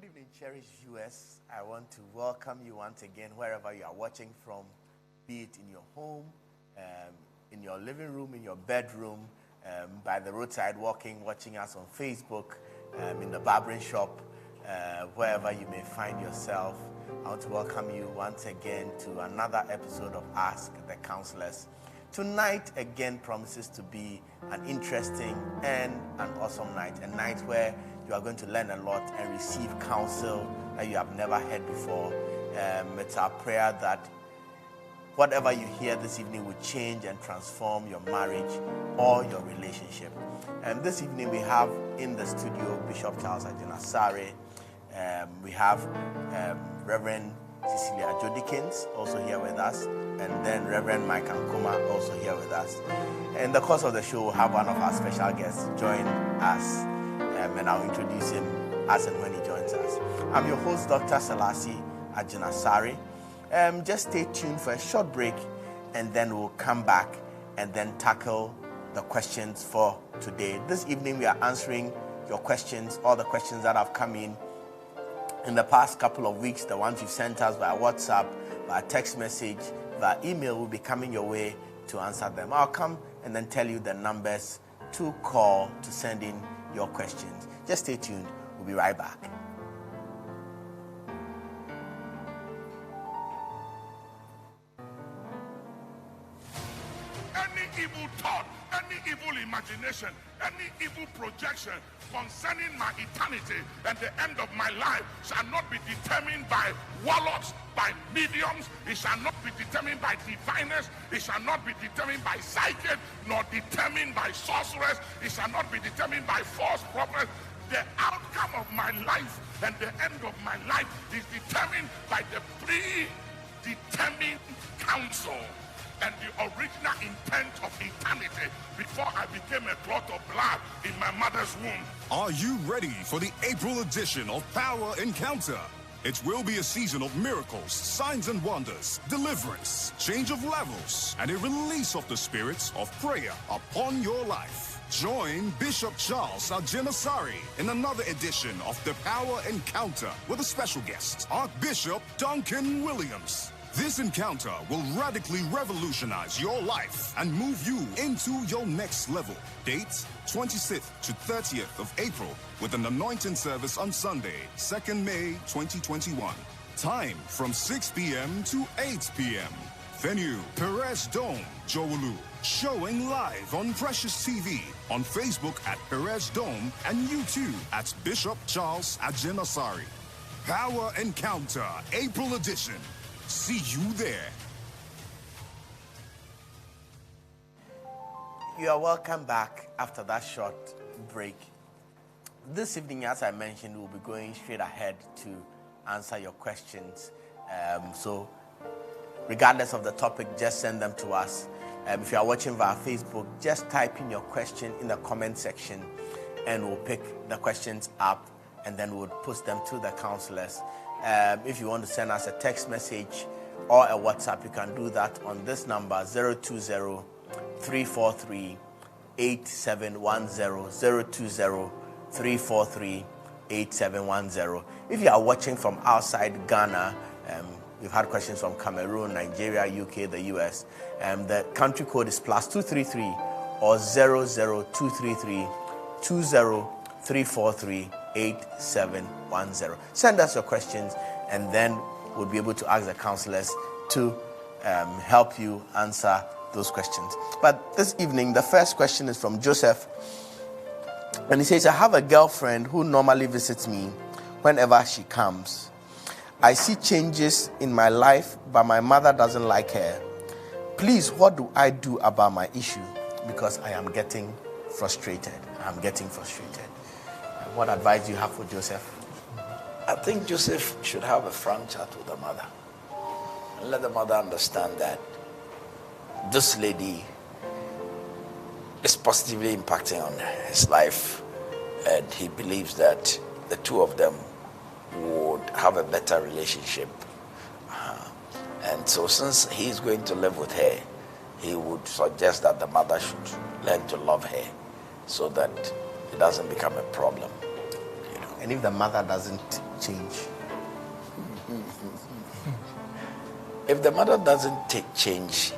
Good evening, cherished viewers. I want to welcome you once again wherever you are watching from, be it in your home, in your living room, in your bedroom, by the roadside walking, watching us on Facebook, in the barbering shop, wherever you may find yourself. I want to welcome you once again to another episode of Ask the Counsellors. Tonight again promises to be an interesting and an awesome night, a night where you are going to learn a lot and receive counsel that you have never heard before. It's our prayer that whatever you hear this evening will change and transform your marriage or your relationship. This evening we have in the studio Bishop Charles Ajenasare. We have Reverend Cecilia Jodikins also here with us, and then Reverend Mike Ankoma also here with us. In the course of the show, we'll have one of our special guests join us, and I'll introduce him as and when he joins us. I'm your host, Dr. Selassie Ajenasare. Just stay tuned for a short break, and then we'll come back and then tackle the questions for today. This evening, we are answering your questions, all the questions that have come in the past couple of weeks, the ones you've sent us via WhatsApp, via text message, via email will be coming your way to answer them. I'll come and then tell you the numbers to call to send in your questions. Just stay tuned. We'll be right back. Any evil thought, any evil imagination, any evil projection concerning my eternity and the end of my life shall not be determined by warlocks, by mediums. It shall not be determined by diviners. It shall not be determined by psychics, nor determined by sorcerers. It shall not be determined by false prophets. The outcome of my life and the end of my life is determined by the predetermined counsel and the original intent of eternity before I became a clot of blood in my mother's womb. Are you ready for the April edition of Power Encounter? It will be a season of miracles, signs and wonders, deliverance, change of levels, and a release of the spirits of prayer upon your life. Join Bishop Charles Ajenasare in another edition of the Power Encounter with a special guest, Archbishop Duncan Williams. This encounter will radically revolutionize your life and move you into your next level. Date, 26th to 30th of April, with an anointing service on Sunday, 2nd May 2021. Time from 6 p.m. to 8 p.m. Venue, Perez Dome, Jowolu. Showing live on Precious TV, on Facebook at Perez Dome, and YouTube at Bishop Charles Ajenasare. Power Encounter, April edition. See you there. You are welcome back after that short break. This evening, as I mentioned, we'll be going straight ahead to answer your questions. So regardless of the topic, just send them to us. If you are watching via Facebook, just type in your question in the comment section and we'll pick the questions up and then we'll post them to the counselors. If you want to send us a text message or a WhatsApp, you can do that on this number, 020-343-8710, 020-343-8710. If you are watching from outside Ghana, we've had questions from Cameroon, Nigeria, UK, the US. The country code is +233 or 00233-20343-8710. Send us your questions and then we'll be able to ask the counselors to help you answer those questions. But this evening, the first question is from Joseph. And he says, I have a girlfriend who normally visits me whenever she comes. I see changes in my life, but my mother doesn't like her. Please, what do I do about my issue? Because I am getting frustrated. What advice do you have for Joseph? I think Joseph should have a frank chat with the mother and let the mother understand that this lady is positively impacting on his life, and he believes that the two of them would have a better relationship. And so since he's going to live with her, he would suggest that the mother should learn to love her so that it doesn't become a problem. And if the mother doesn't change? If the mother doesn't take change,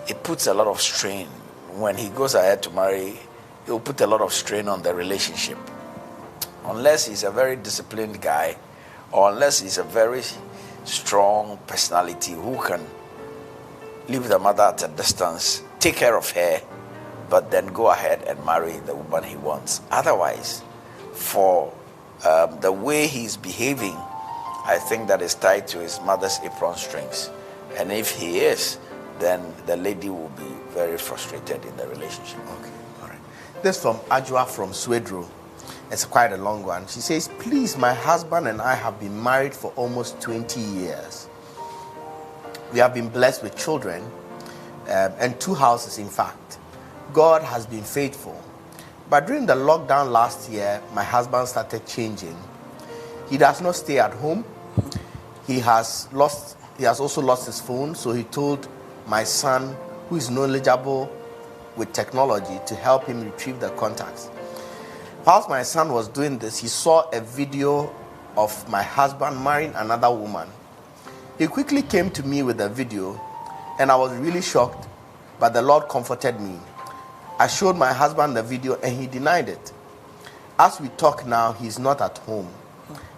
it puts a lot of strain. When he goes ahead to marry, it will put a lot of strain on the relationship. Unless he's a very disciplined guy, or unless he's a very strong personality who can leave the mother at a distance, take care of her, but then go ahead and marry the woman he wants. Otherwise, for the way he's behaving, I think that is tied to his mother's apron strings. And if he is, then the lady will be very frustrated in the relationship. Okay, all right. This from Ajwa from Swedro. It's quite a long one. She says, please, my husband and I have been married for almost 20 years. We have been blessed with children and 2 houses, in fact. God has been faithful. But during the lockdown last year, my husband started changing. He does not stay at home. He has also lost his phone, so he told my son, who is knowledgeable with technology, to help him retrieve the contacts. Whilst my son was doing this, he saw a video of my husband marrying another woman. He quickly came to me with the video, and I was really shocked, but the Lord comforted me. I showed my husband the video, and he denied it. As we talk now, he's not at home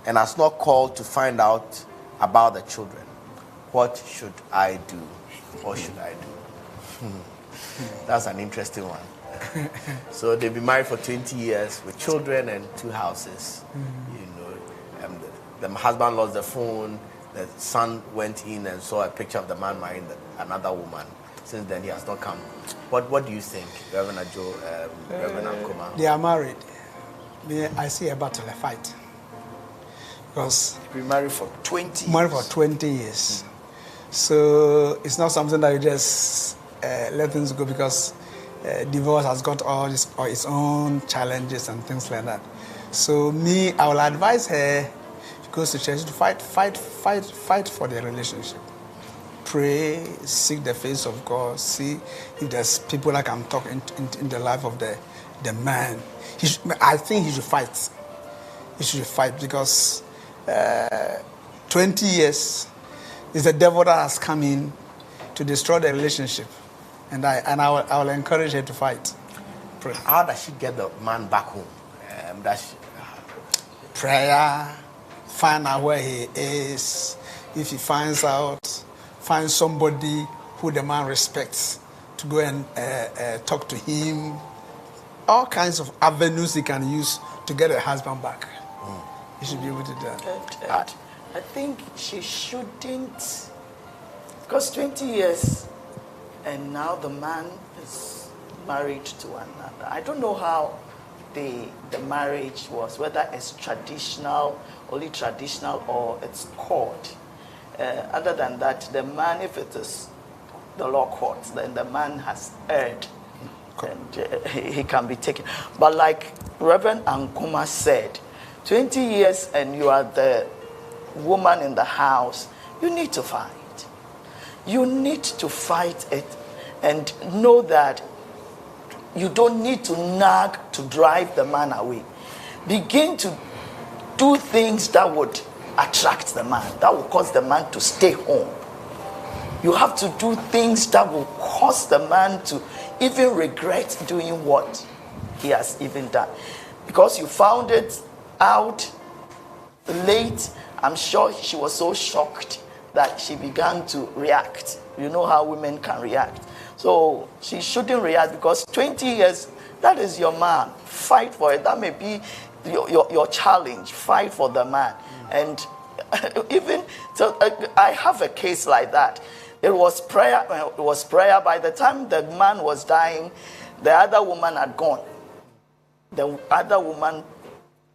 and has not called to find out about the children. What should I do? What should I do? That's an interesting one. So they've been married for 20 years with children and 2 houses. You know, the husband lost the phone. The son went in and saw a picture of the man marrying another woman. Since then, he has not come. What do you think, Reverend Ajo, Reverend Ankoma? They are married. I see a battle, a fight. Because They've been married for 20 years. Married for 20 years. So it's not something that you just let things go, because divorce has got all its own challenges and things like that. So I will advise her, she goes to church, to fight for the relationship. Pray, seek the face of God, see if there's people that can talk in the life of the man. I think he should fight. He should fight, because 20 years is the devil that has come in to destroy the relationship. And I will encourage her to fight. Pray. How does she get the man back home? Prayer, find out where he is. If he finds out, find somebody who the man respects to go and talk to him. All kinds of avenues he can use to get her husband back. He should be able to do that. I think she shouldn't, because 20 years and now the man is married to another. I don't know how the marriage was, whether it's traditional, only traditional, or it's court. Other than that, the man, if it is the law courts, then the man has erred and he can be taken. But like Reverend Ankuma said, 20 years and you are the woman in the house, you need to fight. You need to fight it and know that you don't need to nag to drive the man away. Begin to do things that would attract the man, that will cause the man to stay home. You have to do things that will cause the man to even regret doing what he has even done. Because you found it out late, I'm sure she was so shocked that she began to react. You know how women can react. So she shouldn't react, because 20 years, that is your man. Fight for it. That may be your challenge. Fight for the man. And even, so I have a case like that. It was prayer. By the time the man was dying, the other woman had gone. The other woman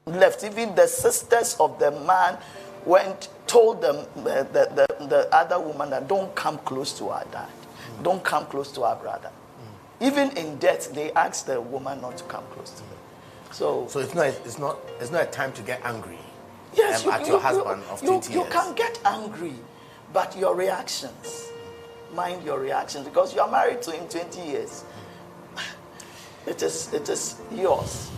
left. Even the sisters of the man told them, the other woman, that don't come close to our dad. Don't come close to our brother. Even in death, they asked the woman not to come close to them. So it's not a time to get angry. Yes, at your husband of 20 years. You can get angry, but your reactions, mind your reactions, because you are married to him 20 years. It is yours.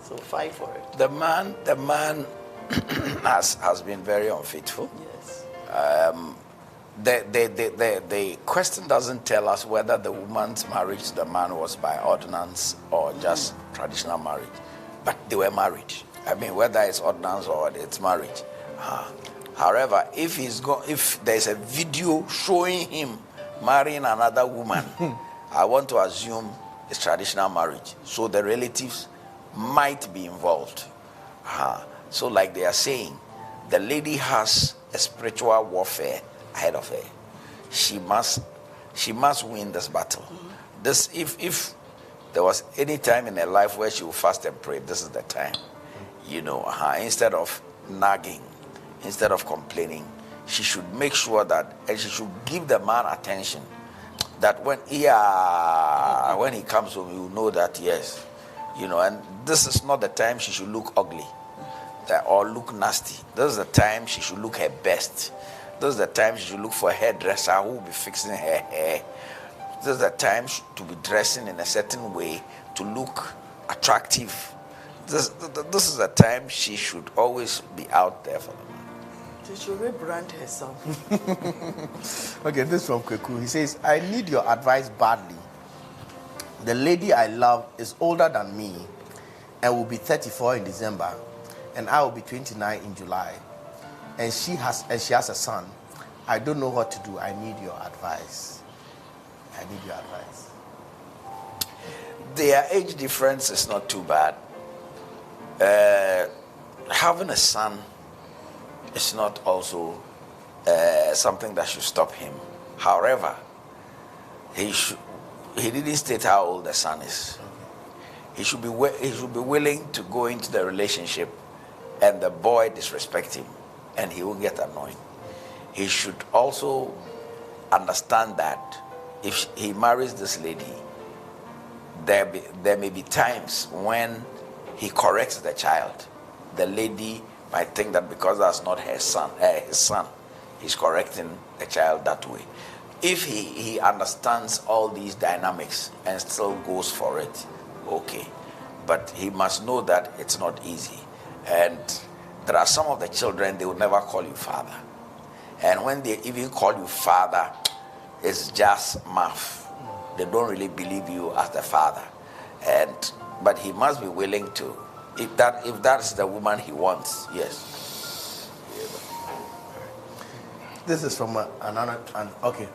So fight for it. The man has been very unfaithful. Yes. The question doesn't tell us whether the woman's marriage to the man was by ordinance or just traditional marriage, but they were married. I mean, whether it's ordinance or it's marriage. However, if there's a video showing him marrying another woman, I want to assume it's traditional marriage. So the relatives might be involved. So like they are saying, the lady has a spiritual warfare ahead of her. She must win this battle. This if there was any time in her life where she would fast and pray, this is the time. Instead of nagging, instead of complaining, she should make sure that, and she should give the man attention. That when he comes home, you know that yes, and this is not the time she should look ugly or look nasty. This is the time she should look her best. This is the time she should look for a hairdresser who will be fixing her hair. This is the time to be dressing in a certain way to look attractive. This is the time she should always be out there for them. She should rebrand herself. Okay, this is from Kweku. He says, I need your advice badly. The lady I love is older than me and will be 34 in December, and I will be 29 in July. And she has a son. I don't know what to do. I need your advice. Their age difference is not too bad. Having a son is not also something that should stop him. However, he didn't state how old the son is. He should be willing to go into the relationship and the boy disrespect him, and he will get annoyed. He should also understand that if he marries this lady, there may be times when he corrects the child. The lady might think that because that's not his son, he's correcting the child that way. If he understands all these dynamics and still goes for it, okay. But he must know that it's not easy. And there are some of the children, they will never call you father. And when they even call you father, it's just math. They don't really believe you as the father. But he must be willing to, if that's the woman he wants, yes. This is from another, okay.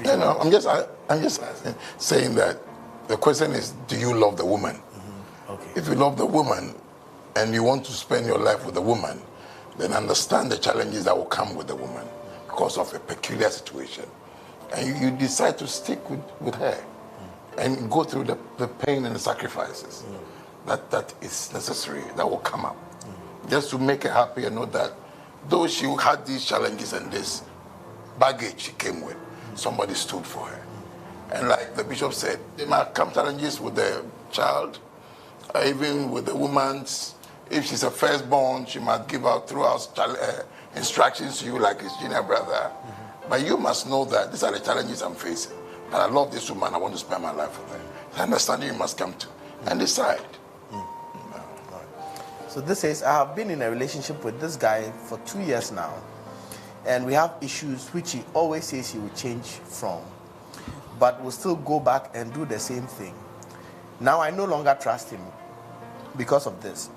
No, I'm just saying that the question is, do you love the woman? Mm-hmm. Okay. If you love the woman and you want to spend your life with the woman, then understand the challenges that will come with the woman because of a peculiar situation. And you decide to stick with her and go through the pain and the sacrifices that is necessary, that will come up. Just to make her happy and know that though she had these challenges and this baggage she came with, somebody stood for her. And like the bishop said, there might come challenges with the child, or even with the woman's. If she's a firstborn, she might give out throughout instructions to you like his junior brother. But you must know that these are the challenges I'm facing. But I love this woman, I want to spend my life with her. The understanding you must come to and decide. So this says, I have been in a relationship with this guy for 2 years now, and we have issues which he always says he will change from, but will still go back and do the same thing. Now I no longer trust him because of this.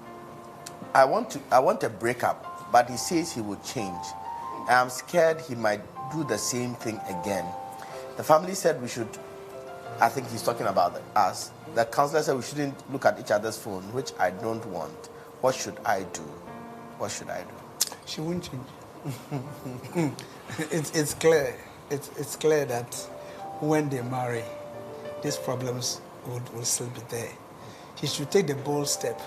I want a breakup, but he says he will change. I am scared he might do the same thing again. The family said we should, I think he's talking about us. The counselor said we shouldn't look at each other's phone, which I don't want. What should I do? She won't change. It's clear. It's clear that when they marry, these problems will still be there. He should take the bold step.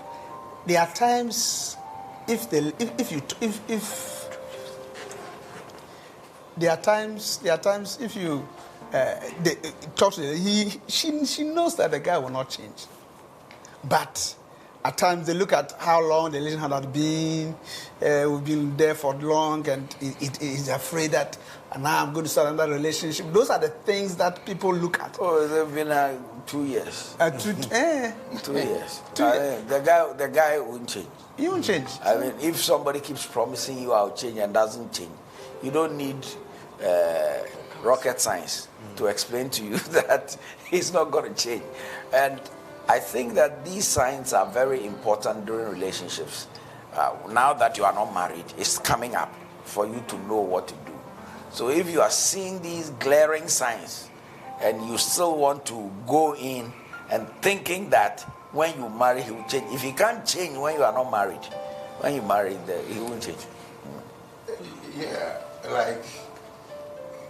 There are times if you talk to her, she knows that the guy will not change. But at times they look at how long the relationship had been. We've been there for long, and it is afraid that now I'm going to start another relationship. Those are the things that people look at. Oh, they've been 2 years. 2 years. 2 years. The guy won't change. He won't change. I mean, if somebody keeps promising you I'll change and doesn't change, you don't need rocket science to explain to you that he's not going to change. And I think that these signs are very important during relationships. Now that you are not married, it's coming up for you to know what to do. So if you are seeing these glaring signs and you still want to go in and thinking that when you marry he will change, if he can't change when you are not married, when you marry he won't change. Yeah, like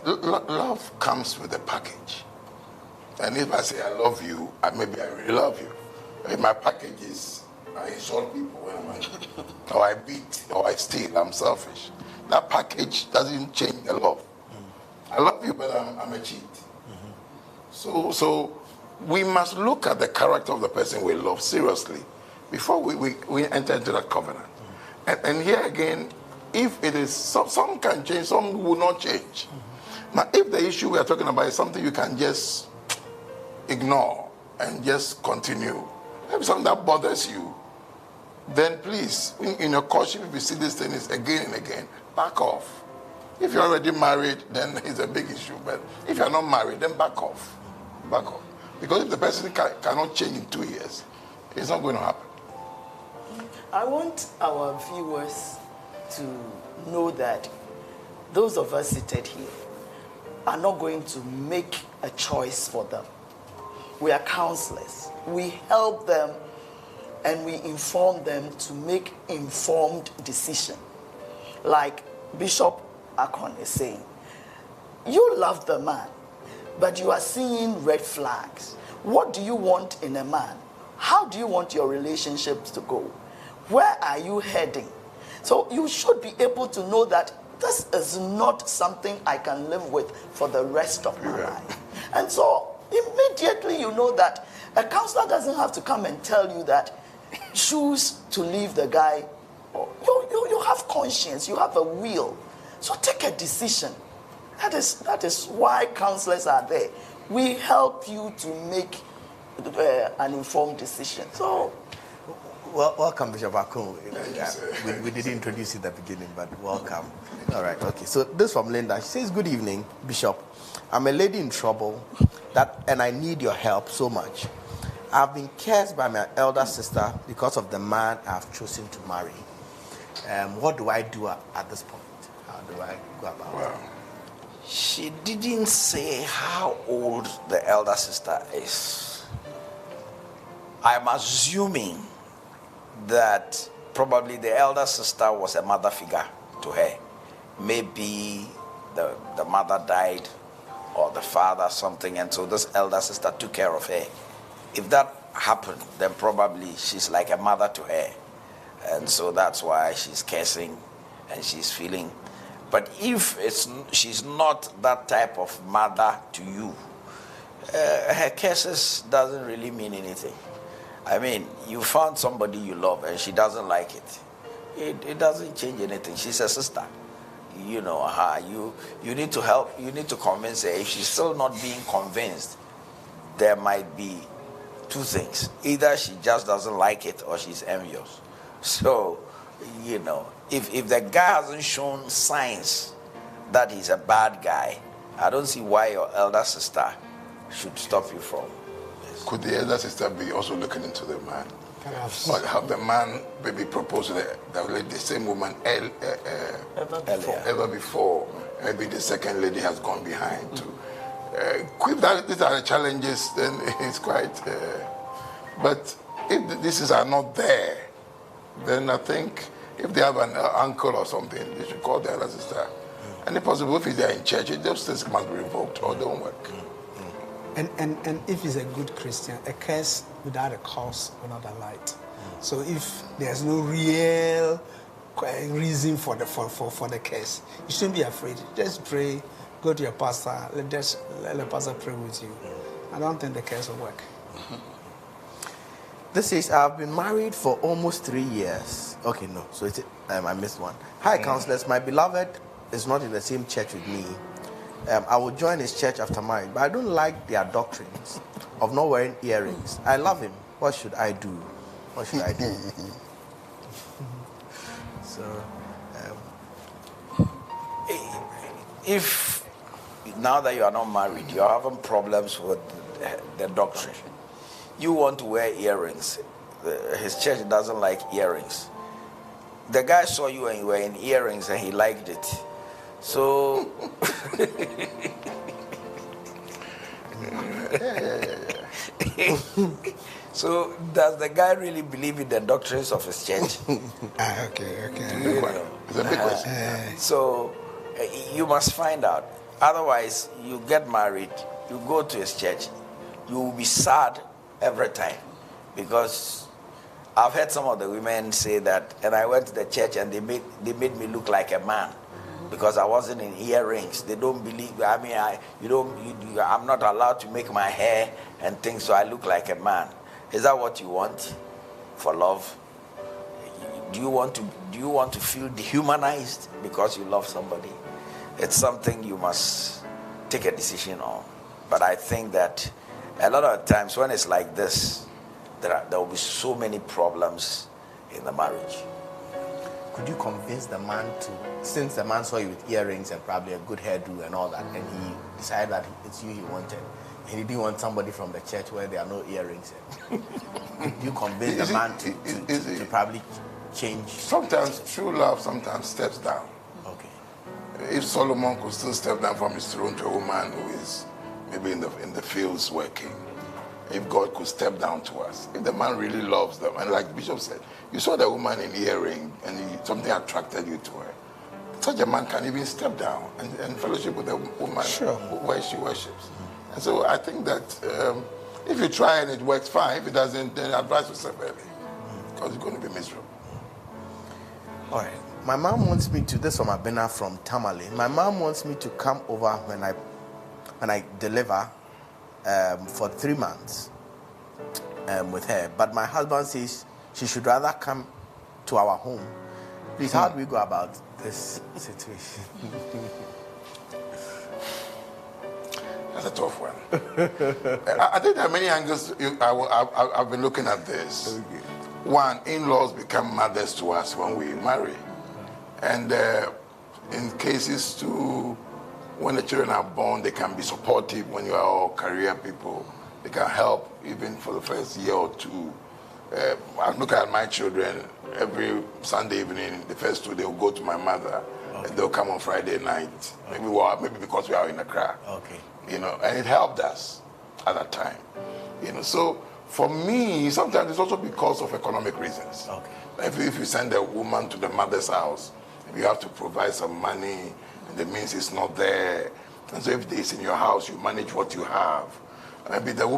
love comes with a package. And if I say I love you, maybe I really love you. If my package is I insult people when I'm angry, or I beat, or I steal, I'm selfish. That package doesn't change the love. I love you, but I'm a cheat. So we must look at the character of the person we love seriously before we enter into that covenant. And here again, if it is some can change, some will not change. Now, if the issue we are talking about is something you can just ignore and just continue, if something that bothers you, then please, in your courtship, if you see these things again and again, back off. If you're already married, then it's a big issue. But if you're not married, then back off. Back off. Because if the person cannot change in 2 years, it's not going to happen. I want our viewers to know that those of us seated here are not going to make a choice for them. We are counselors. We help them and we inform them to make informed decision. Like Bishop Akon is saying, you love the man, but you are seeing red flags. What do you want in a man? How do you want your relationships to go? Where are you heading? So you should be able to know that this is not something I can live with for the rest of my life. And so immediately you know that a counselor doesn't have to come and tell you that choose to leave the guy. You have conscience, you have a will. So take a decision. That is why counselors are there. We help you to make an informed decision. So, welcome, Bishop Akun. We didn't introduce you at the beginning, but welcome. All right, okay. So this from Linda. She says, "Good evening, Bishop. I'm a lady in trouble, and I need your help so much. I've been cursed by my elder sister because of the man I've chosen to marry. What do I do at this point? How do I go about it?" She didn't say how old the elder sister is. I'm assuming that probably the elder sister was a mother figure to her. Maybe the mother died or the father something, and so this elder sister took care of her. If that happened, then probably she's like a mother to her, and so that's why she's cursing and she's feeling. But if she's not that type of mother to you, her curses doesn't really mean anything. I mean, you found somebody you love and she doesn't like it. It doesn't change anything. She's a sister. You know her. You need to help. You need to convince her. If she's still not being convinced, there might be two things. Either she just doesn't like it or she's envious. So, you know, if the guy hasn't shown signs that he's a bad guy, I don't see why your elder sister should stop you from. Could the elder sister be also looking into the man? Or have the man maybe proposed the same woman ever before? Maybe the second lady has gone behind too. These are the challenges, then it's quite... but if these are not there, then I think if they have an uncle or something, they should call the elder sister. And if possible, if they're in church, those things must be revoked or don't work. And if he's a good Christian, a curse without a cause will not alight. So if there's no real reason for the curse, you shouldn't be afraid. Just pray, go to your pastor, let the pastor pray with you. I don't think the curse will work. This is, I've been married for almost 3 years. Okay, no. So it's, I missed one. Hi, counselors. My beloved is not in the same church with me. I will join his church after marriage, but I don't like their doctrines of not wearing earrings. I love him. What should I do? What should I do? So, if now that you are not married, you are having problems with the doctrine, you want to wear earrings. His church doesn't like earrings. The guy saw you and you were in earrings and he liked it. So, so does the guy really believe in the doctrines of his church? Okay. It's a big question. So you must find out. Otherwise, you get married, you go to his church, you will be sad every time. Because I've heard some of the women say that, and I went to the church and they made me look like a man because I wasn't in earrings. They don't believe. I mean, I'm not allowed to make my hair and things, so I look like a man. Is that what you want for love? Do you want to feel dehumanized because you love somebody? It's something you must take a decision on. But I think that a lot of times when it's like this, there will be so many problems in the marriage. could you convince the man to, since the man saw you with earrings and probably a good hairdo and all that, and he decided that it's you he wanted, and he didn't want somebody from the church where there are no earrings? Could you convince the man to probably change? Sometimes true love sometimes steps down. Okay. If Solomon could still step down from his throne to a woman who is maybe in the fields working, if God could step down to us, if the man really loves them, and like Bishop said, you saw the woman in earring and something attracted you to her, such a man can even step down and fellowship with the woman where she worships. And so I think that if you try and it works, fine. If it doesn't, then advise yourself early, because you're going to be miserable. All right. My mom wants me to, this from Abena from Tamale. My mom wants me to come over when I deliver for 3 months with her. But my husband says she should rather come to our home. Please, how do we go about this situation? That's a tough one. I think there are many angles I've been looking at this. Okay. One, in-laws become mothers to us when we marry. And in cases too, when the children are born, they can be supportive when you are all career people. They can help even for the first year or two. I look at my children every Sunday evening, the first 2 they will go to my mother, and they'll come on Friday night. Maybe because we are in the car. Okay. You know, and it helped us at that time. You know, so for me, sometimes it's also because of economic reasons. Okay. If you send a woman to the mother's house, you have to provide some money, and the means is not there. And so if it's in your house, you manage what you have. Maybe the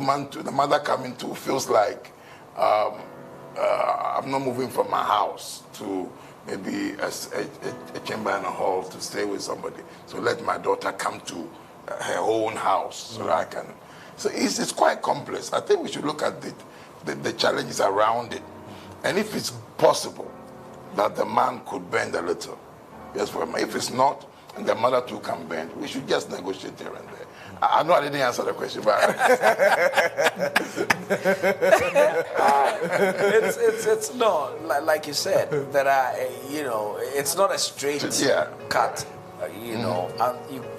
mother coming to feels like, I'm not moving from my house to maybe a chamber and a hall to stay with somebody. So let my daughter come to her own house so that I can. So it's quite complex. I think we should look at the challenges around it. And if it's possible that the man could bend a little, yes, for him. If it's not, and the mother too can bend, we should just negotiate here and there. I know I didn't answer the question, but it's no, like you said, there are it's not a straight cut. And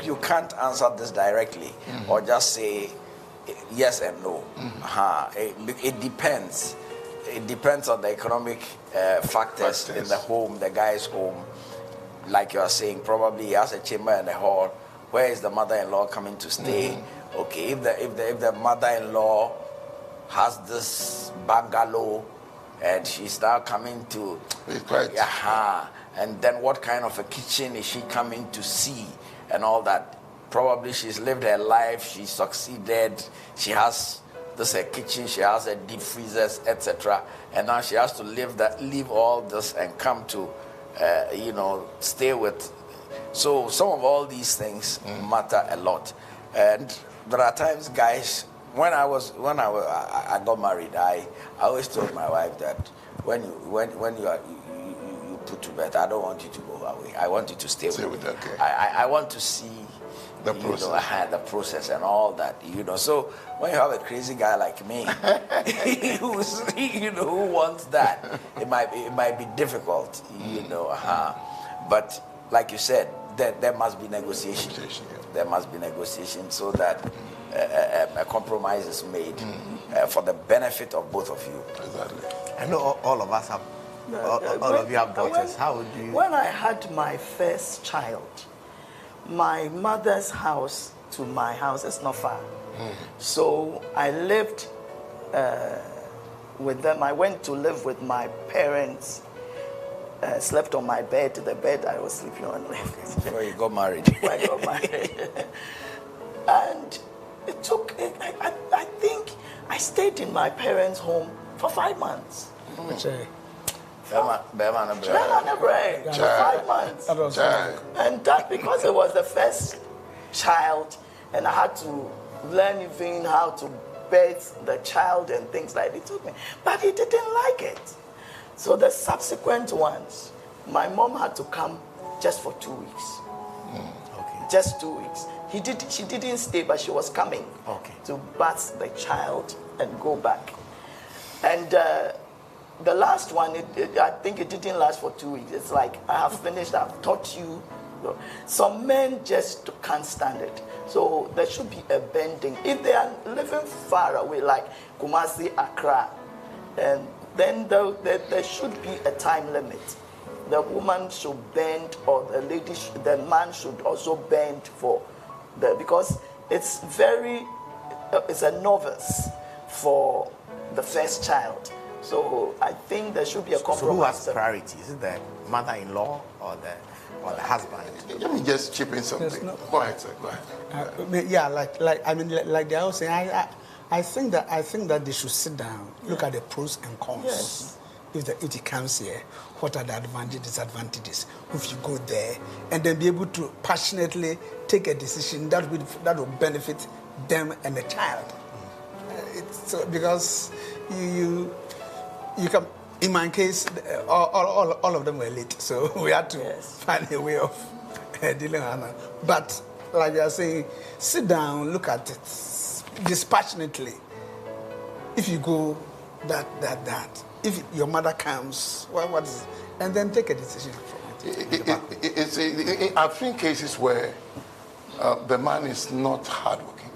you can't answer this directly or just say yes and no. It depends. It depends on the economic factors in the home, the guy's home. Like you are saying, probably he has a chamber and a hall. Where is the mother-in-law coming to stay? Okay, if the mother-in-law has this bungalow and she's now coming to, and then what kind of a kitchen is she coming to see and all that? Probably she's lived her life, she succeeded, she has this a kitchen, she has a deep freezers, etc. And now she has to leave all this and come to, stay with. So some of all these things matter a lot. And there are times guys when I got married, I always told my wife that when you put to bed, I don't want you to go away. I want you to stay with me. Okay. I want to see The process. the process and all that, So when you have a crazy guy like me, who wants that, it might be difficult, But like you said, there must be negotiation. There must be negotiation so that a compromise is made for the benefit of both of you. Exactly. I know all of us have, all of you have daughters. How would you? When I had my first child, my mother's house to my house is not far. So I lived with them. I went to live with my parents, slept on my bed, the bed I was sleeping on. Before you got married. Before I got married. And it took, I think I stayed in my parents' home for 5 months. For 5 months. And that because it was the first child, and I had to learn even how to birth the child and things like that. It took me. But he didn't like it. So the subsequent ones, my mom had to come just for 2 weeks. Okay. Just 2 weeks. She didn't stay, but she was coming to bath the child and go back. And the last one, I think it didn't last for 2 weeks. It's like, I have finished, I've taught you. Some men just can't stand it. So there should be a bending. If they are living far away, like Kumasi, Accra, and then there should be a time limit. The woman should bend, or the man should also bend because it's a novice for the first child. So I think there should be a compromise. So who has priority? Is it the mother-in-law or the husband? Let me just chip in something. Go ahead, sir. Go ahead. Like they are saying, I think that they should sit down, look at the pros and cons. Yes. If it comes here, what are the advantages, disadvantages? If you go there, and then be able to passionately take a decision that will benefit them and the child. Because you can. In my case, all of them were late, so we had to find a way of dealing with it. But like you are saying, sit down, look at it dispassionately. If you go that. If your mother comes, what is, and then take a decision from it. I've seen cases where the man is not hardworking.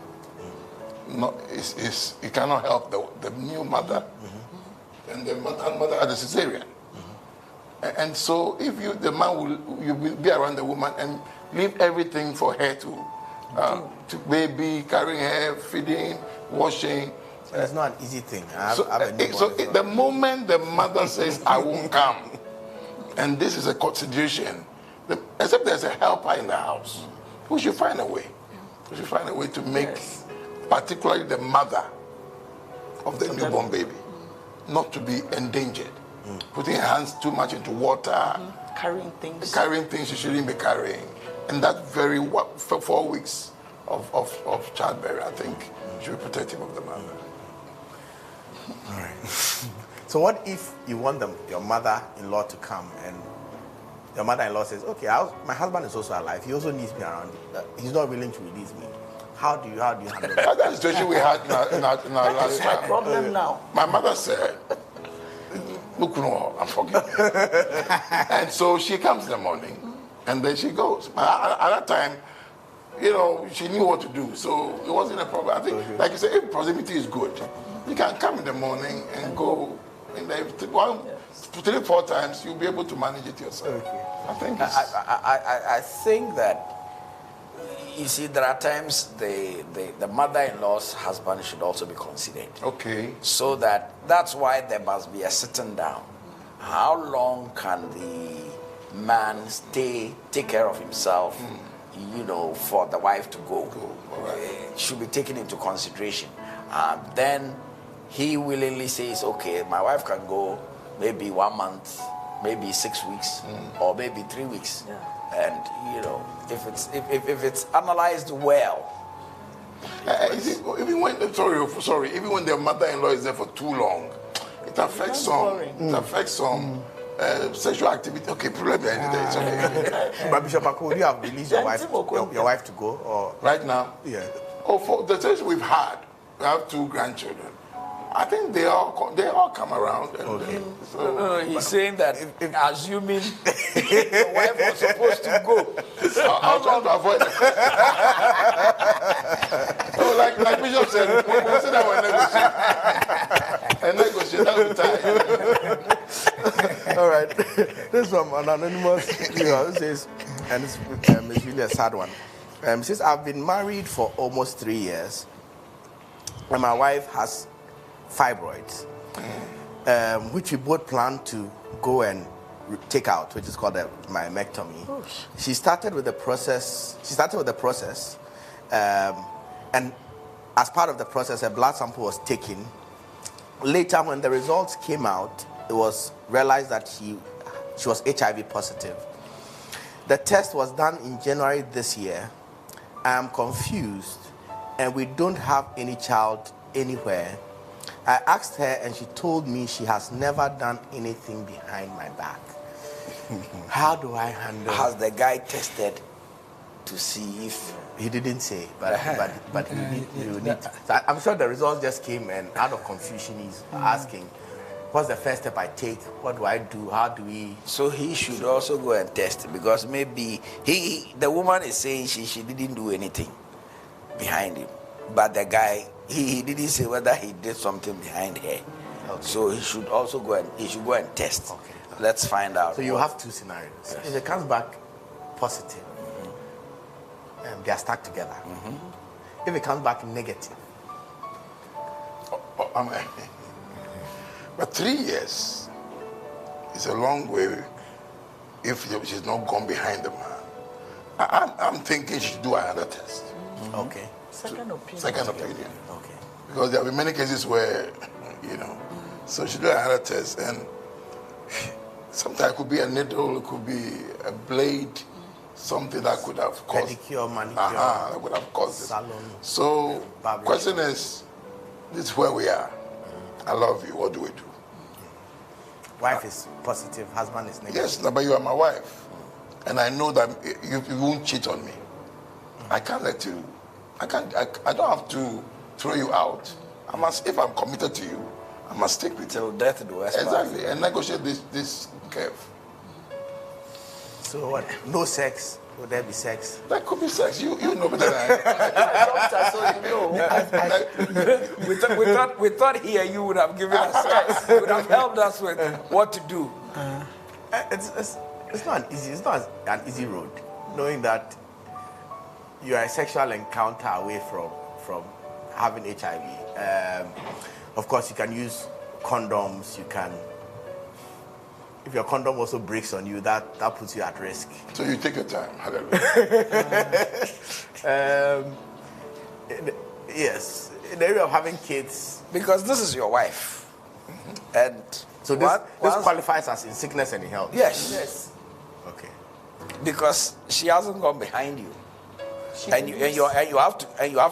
He cannot help the new mother, and the mother had a cesarean. And so, if the man will be around the woman and leave everything for her to baby, carrying her, feeding, washing. It's not an easy thing. The moment the mother says, I won't come, and this is a consideration, except there's a helper in the house, we should find a way. We should find a way to make, particularly the mother of the newborn baby, not to be endangered. Putting her hands too much into water, carrying things she shouldn't be carrying. And that very 4 weeks of childbearing, I think, should be protective of the mother. All right. So what if you want your mother-in-law to come, and your mother-in-law says, okay, my husband is also alive. He also needs me around. He's not willing to release me. How do you handle that? That's the situation we had in our last time. Problem now. My mother said, look, no, I'm forgetting. And so she comes in the morning, and then she goes. At that time, she knew what to do, so it wasn't a problem. I think, like you said, if proximity is good, you can come in the morning and go. And 3-4 times, you'll be able to manage it yourself. Okay. I think that, you see, there are times the mother-in-law's husband should also be considered. Okay. So that's why there must be a sitting down. How long can the man take care of himself, for the wife to go? It should be taken into consideration. Then he willingly says, okay, my wife can go maybe 1 month, maybe 6 weeks, or maybe 3 weeks. Yeah. And if it's analyzed well, Even when even when their mother-in-law is there for too long, it affects some. It affects some sexual activity. Okay, problem behind it. It's okay. But Bishop Ako, do you have released your wife to go, or right now? Yeah. Oh, for the church we've had, we have 2 grandchildren. I think they all come around. And, Okay. No, he's saying that if assuming the wife was supposed to go. I'm trying to avoid it. like Bishop said, we'll sit down and negotiate. That will be time. All right. This is from an anonymous viewer who says, and it's really a sad one. Says, I've been married for almost 3 years, and my wife has fibroids, which we both plan to go and take out, which is called a myomectomy. She started with the process. And as part of the process, a blood sample was taken. Later, when the results came out, it was realized that she was HIV positive. The test was done in January this year. I am confused, and we don't have any child anywhere. I asked her, and she told me she has never done anything behind my back. How do I handle? Has the guy tested to see if He didn't say, but you need. So I'm sure the results just came, and out of confusion, he's asking, "What's the first step I take? What do I do? How do we?" So he should also go and test, because maybe the woman is saying she didn't do anything behind him, but the guy he didn't say whether he did something behind her. Okay. So he should also go and test. Okay. Let's find out. So you have 2 scenarios. Yes. If it comes back positive, they are stuck together. If it comes back negative, but 3 years is a long way if she's not gone behind the man. I'm thinking she should do another test. Okay. Second opinion. Okay. Because there have been many cases where, so she do another test, and sometimes it could be a needle, it could be a blade, something that could have caused pedicure, manicure, that would have caused it. salon. So, question is, this is where we are. I love you. What do we do? Wife is positive, husband is negative. Yes, but you are my wife, and I know that you won't cheat on me. I can't let you. I don't have to throw you out. If I'm committed to you, I must stick with you. Till death do us part. Exactly, and negotiate this curve. So what? No sex? Would there be sex? There could be sex. You know better than I. We thought here you would have given us sex. You would have helped us with what to do. It's not an easy road, knowing that you are a sexual encounter away from having HIV. Of course, you can use condoms. You can. If your condom also breaks on you, that puts you at risk. So you take your time. Hallelujah. Yes, in the area of having kids. Because this is your wife. And so this qualifies as in sickness and in health. Yes. Okay. Because she hasn't gone behind you. And you have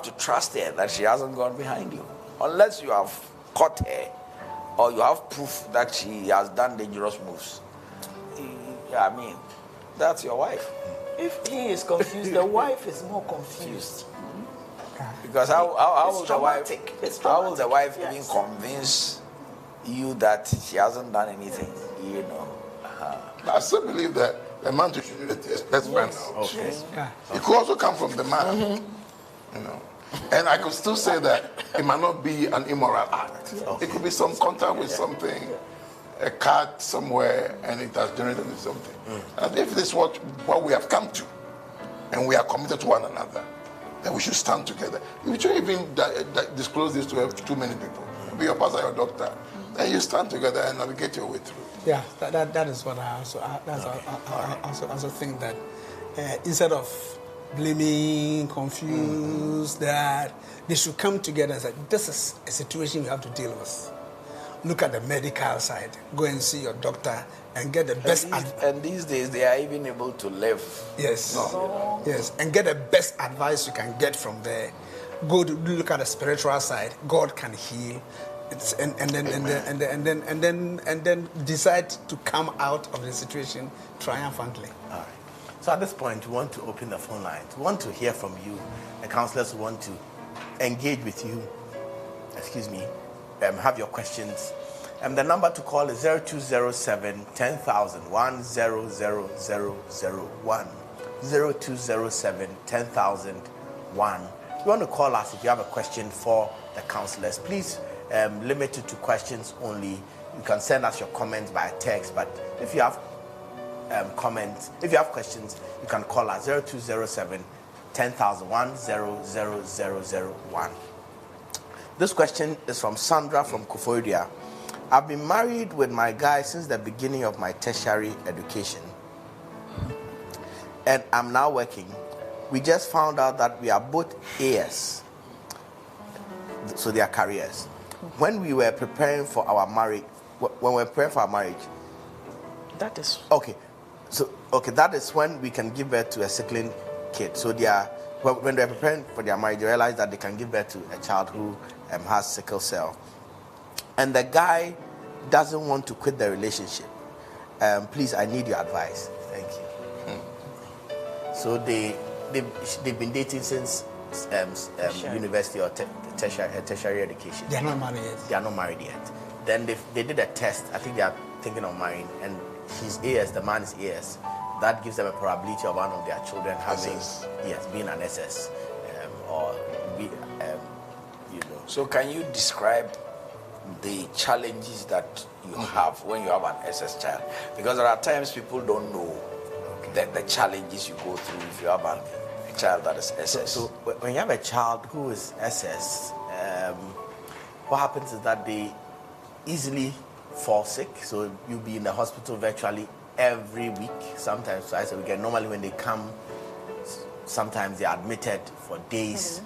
to trust her that she hasn't gone behind you. Unless you have caught her or you have proof that she has done dangerous moves. I mean, that's your wife. If he is confused, the wife is more confused. Because how will the wife even convince you that she hasn't done anything? I still believe that the man to should do the test. Let's find out. Okay. Yeah. It could also come from the man. And I could still say that it might not be an immoral act. It could be some contact with something, a cat somewhere, and it has generated something. And if this is what we have come to, and we are committed to one another, then we should stand together. You shouldn't even disclose this to too many people. Be your pastor, your doctor. Then you stand together and navigate your way through. Yeah, that is what I also think, that instead of blaming, confused, that they should come together and say, this is a situation we have to deal with. Look at the medical side. Go and see your doctor and get the best advice. And these days, they are even able to live. Yes. Yes. And get the best advice you can get from there. go to look at the spiritual side, God can heal. And then decide to come out of the situation triumphantly. All right. So at this point, we want to open the phone lines. We want to hear from you. The counselors want to engage with you. Excuse me. Have your questions. The number to call is 0207 10,000 10001. 0207 10,000 1. You want to call us if you have a question for the counselors. Please limit it to questions only. You can send us your comments by text, but if you have comments, if you have questions, you can call us 0207 10,000 10001. This question is from Sandra from Koforidua. I've been married with my guy since the beginning of my tertiary education, and I'm now working. We just found out that we are both AS, so they are careers. When we were preparing for our marriage, That is okay. So that is when we can give birth to a sickling kid. So they are when they're preparing for their marriage, they realize that they can give birth to a child who has sickle cell, and the guy doesn't want to quit the relationship. Please, I need your advice. Thank you. So they've been dating since university or tertiary education. They are not married yet. They are not married yet. Then they did a test. I think they are thinking of marrying, and he's AS, the man is AS. That gives them a probability of one of their children having being an SS or be So can you describe the challenges that you have when you have an SS child? Because there are times people don't know the challenges you go through if you have a child that is SS. So when you have a child who is SS, what happens is that they easily fall sick. So you'll be in the hospital virtually every week, sometimes twice a week. And normally when they come, sometimes they are admitted for days.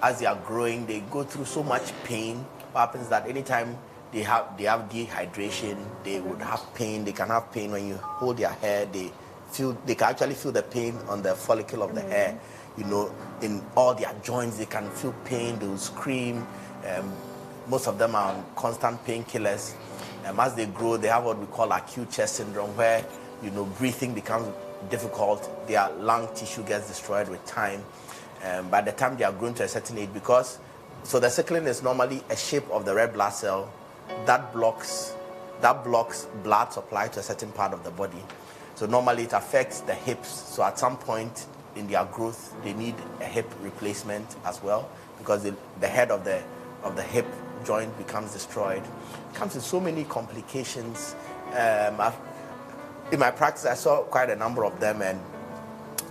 As they are growing, they go through so much pain. What happens is that anytime they have dehydration, they would have pain. They can have pain when you hold their hair. They can actually feel the pain on the follicle of the hair. In all their joints, they can feel pain. They will scream. Most of them are on constant painkillers. As they grow, they have what we call acute chest syndrome, where breathing becomes difficult. Their lung tissue gets destroyed with time. By the time they are grown to a certain age, so the sickling is normally a shape of the red blood cell that blocks blood supply to a certain part of the body. So normally it affects the hips. So at some point in their growth, they need a hip replacement as well, because the head of the hip joint becomes destroyed. It comes with so many complications. In my practice, I saw quite a number of them, and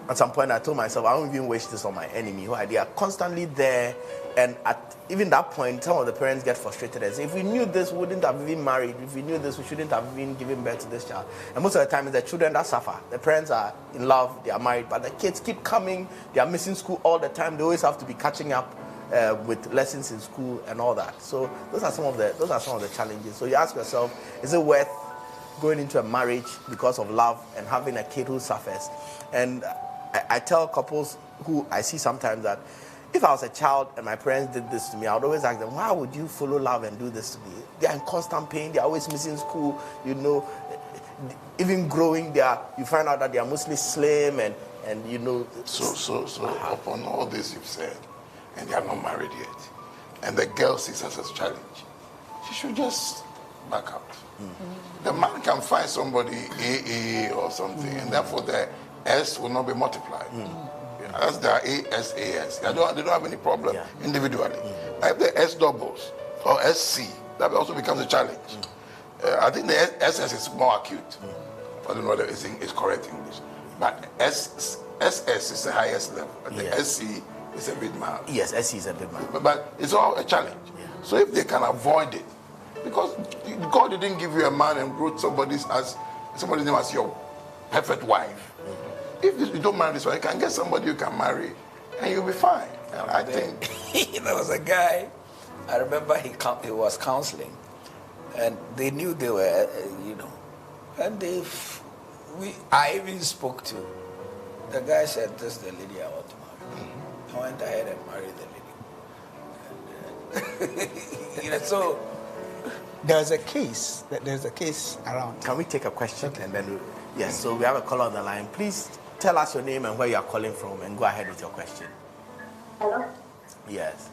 at some point I told myself, I don't even wish this on my enemy, who they are constantly there. And at even that point, some of the parents get frustrated and say, if we knew this, we wouldn't have been married. If we knew this, we shouldn't have been giving birth to this child. And most of the time, it's the children that suffer. The parents are in love, they are married, but the kids keep coming. They are missing school all the time. They always have to be catching up with lessons in school and all that. So those are some of the challenges. So you ask yourself, is it worth going into a marriage because of love and having a kid who suffers? And I tell couples who I see sometimes that if I was a child and my parents did this to me, I would always ask them, why would you follow love and do this to me? They are in constant pain. They are always missing school. Even growing, you find out that they are mostly slim and. So upon all this you've said, and they are not married yet, and the girl sees us as a challenge, she should just back out. The man can find somebody AA or something, and therefore the S will not be multiplied. As there are ASAS, they don't have any problem individually. Like the S doubles or SC, that also becomes a challenge. I think the SS is more acute. I don't know whether it's correct English, but SS is the highest level, and the SC is a bit mild. Yes, SC is a bit mild. But it's all a challenge. So if they can avoid it, because God didn't give you a man and wrote somebody's name as your perfect wife. If you don't marry this one, you can get somebody you can marry, and you'll be fine. And I think there was a guy. I remember he was counseling, and they knew they were, and I even spoke to. The guy said, "This is the lady I want to marry," I went ahead and married the lady. So there's a case around. Can we take a question and then yes? So we have a caller on the line. Please tell us your name and where you are calling from, and go ahead with your question. Hello? Yes.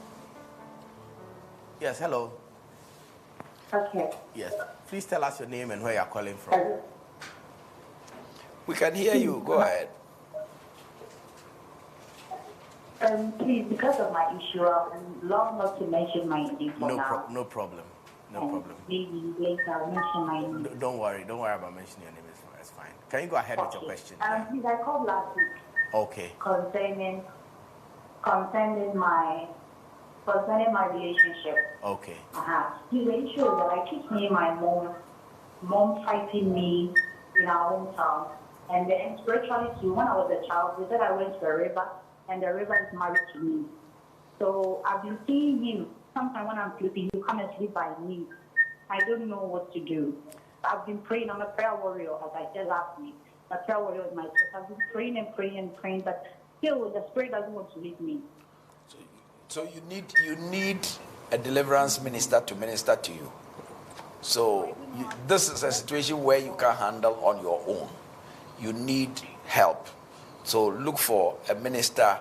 Yes, hello. Okay. Yes. Please tell us your name and where you are calling from. we can hear you. Go ahead. Please, because of my issue, I would love not to mention my name for now. No problem. No problem. Maybe later I'll mention my name. Don't worry about mentioning your name. It's fine. Can you go ahead with your question? Please, I called last week. Okay. Concerning my relationship. Okay. The issue is that I keep seeing my mom fighting me in our hometown. And then spiritually too, when I was a child, they said I went to the river, and the river is married to me. So I've been seeing him. Sometimes when I'm sleeping, you come and sleep by me. I don't know what to do. I've been praying. I'm a prayer warrior, as I said last week. A prayer warrior is my church. I've been praying and praying and praying, but still the spirit doesn't want to leave me. So you need a deliverance minister to minister to you. So this is a situation where you can't handle on your own. You need help. So look for a minister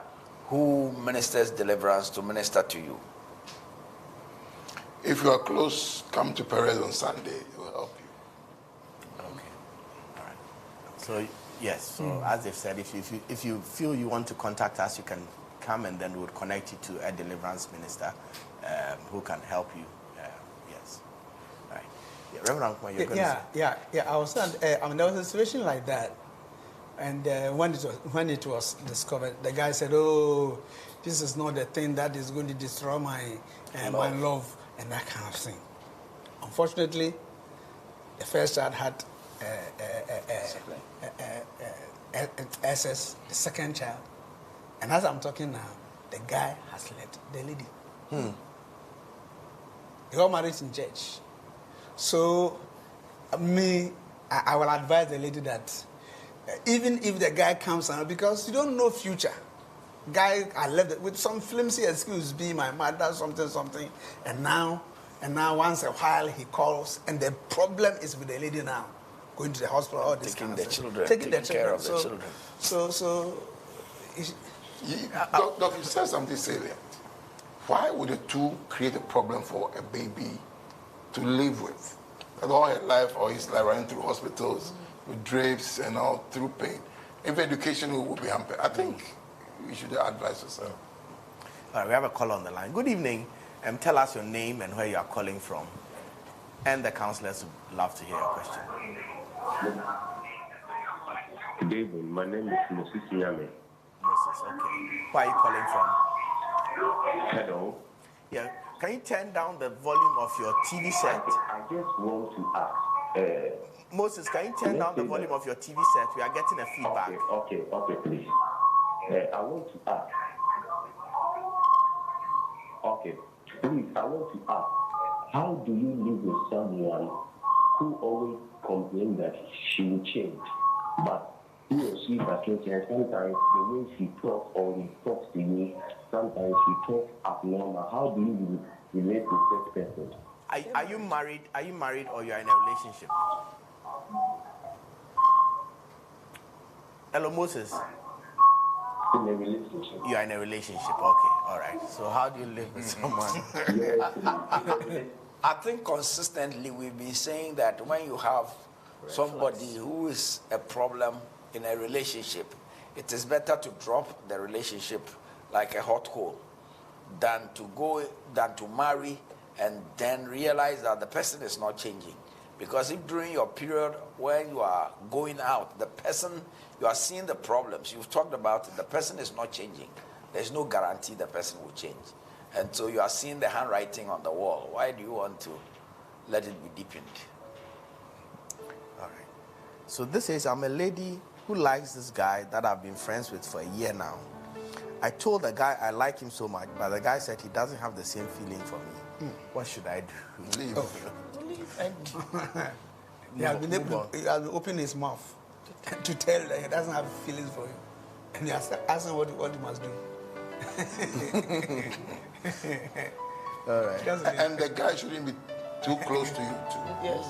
who ministers deliverance to minister to you. If you are close, come to Perez on Sunday. It will help you. Okay. All right. So yes. So as they've said, if you feel you want to contact us, you can come, and then we would connect you to a deliverance minister who can help you. Yes. All right. Yeah, Reverend Ankuma, you're going to say. I was saying, there was a situation like that. And when it was discovered, the guy said, "Oh, this is not the thing that is going to destroy my love and that kind of thing." Unfortunately, the first child had SS, the second child, and as I'm talking now, the guy has left the lady. They got married in church. So, I will advise the lady that. Even if the guy comes out, because you don't know future. Guy, I left it with some flimsy excuse, be my mother, something, and now once a while he calls, and the problem is with the lady now, going to the hospital, all this taking kind the of children, taking care of the children. Doc, you said something salient. Why would the two create a problem for a baby to live with? That all her life or his life running through hospitals with drapes and all through pain. If education will be hampered, I think you should advise yourself. All right, we have a caller on the line. Good evening. Tell us your name and where you are calling from. And the counselors would love to hear your question. Good evening. My name is Moses Nyame. Moses, okay. Where are you calling from? Hello. Yeah. Can you turn down the volume of your TV set? I just want to ask. Moses, can you turn down the volume of your TV set? We are getting a feedback. Okay, please. I want to ask. Okay, please, I want to ask. How do you live with someone who always complains that she will change, but he or she doesn't change? And sometimes the way she talks or he talks to you, sometimes she talks abnormal. How do you relate with such person? Are you married? Are you married or you are in a relationship? Hello, Moses. In a relationship. You are in a relationship. Okay, all right. So how do you live with someone? I think consistently we've been saying that when you have somebody who is a problem in a relationship, it is better to drop the relationship like a hot coal than to marry and then realize that the person is not changing. Because if during your period when you are going out, the person, you are seeing the problems, you've talked about it, the person is not changing. There's no guarantee the person will change. And so you are seeing the handwriting on the wall. Why do you want to let it be deepened? All right. So this is, I'm a lady who likes this guy that I've been friends with for a year now. I told the guy I like him so much, but the guy said he doesn't have the same feeling for me. What should I do? Leave. He has been opening his mouth to tell that he doesn't have feelings for you. And you are asking what he must do. All right. And the guy shouldn't be too close to you too. Yes.